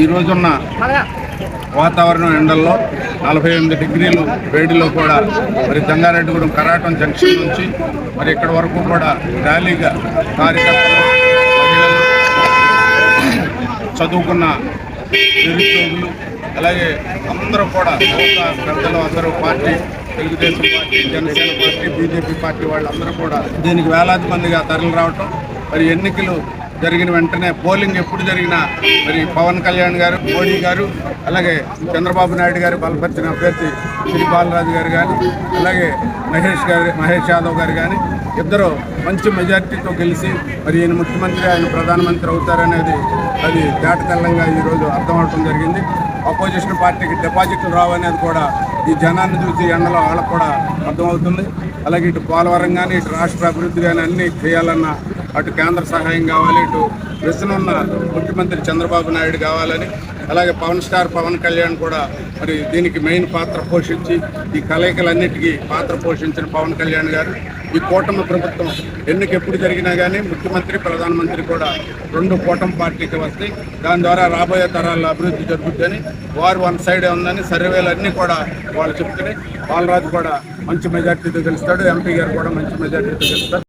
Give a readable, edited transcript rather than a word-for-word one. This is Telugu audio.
ఈ రోజున్న వాతావరణం ఎండల్లో 48 డిగ్రీలు వేడిలో కూడా మరి జంగారెడ్డిగూడెం కరాటం జంక్షన్ నుంచి మరి ఇక్కడ వరకు కూడా ర్యాలీగా కార్యకర్తలు, మహిళలు, చదువుకున్న నిరుద్యోగులు, అలాగే అందరూ కూడా పెద్దలు అందరూ party, Telugu Desam party, Janasena party, BJP party వాళ్ళందరూ కూడా దీనికి వేలాది మందిగా తరలి రావటం. మరి ఎన్నికలు జరిగిన వెంటనే పోలింగ్ ఎప్పుడు జరిగినా మరి పవన్ కళ్యాణ్ గారు, మోడీ గారు, అలాగే చంద్రబాబు నాయుడు గారు బలపరిచిన అభ్యర్థి శ్రీ బాలరాజు గారు కానీ, అలాగే మహేష్ యాదవ్ గారు కానీ ఇద్దరు మంచి మెజార్టీతో గెలిచి మరి ఈయన ముఖ్యమంత్రి, ఆయన ప్రధానమంత్రి అవుతారనేది అది తేటతెల్లంగా ఈరోజు అర్థమవడం జరిగింది. అపోజిషన్ పార్టీకి డిపాజిట్లు రావనేది కూడా ఈ జనాన్ని చూసి ఎండలో వాళ్ళకు కూడా అర్థమవుతుంది. అలాగే ఇటు పోలవరం కానీ, ఇటు రాష్ట్ర అభివృద్ధి కానీ అన్నీ చేయాలన్న అటు కేంద్ర సహాయం కావాలి, ఇటు విజనున్న ముఖ్యమంత్రి చంద్రబాబు నాయుడు కావాలని, అలాగే పవన్ కళ్యాణ్ కూడా మరి దీనికి మెయిన్ పాత్ర పోషించి ఈ కలయికలన్నిటికీ పాత్ర పోషించిన పవన్ కళ్యాణ్ గారు ఈ కూటమి ప్రభుత్వం ఎప్పుడు జరిగినా కానీ ముఖ్యమంత్రి, ప్రధానమంత్రి కూడా రెండు కూటమి పార్టీకి వస్తాయి. దాని ద్వారా రాబోయే తరాల అభివృద్ధి జరుగుతుందని వారు వన్ సైడే ఉందని సర్వేలన్నీ కూడా వాళ్ళు చెప్తున్నాయి. బాలరాజు కూడా మంచి మెజార్టీతో గెలుస్తాడు, ఎంపీ గారు కూడా మంచి మెజార్టీతో గెలుస్తారు.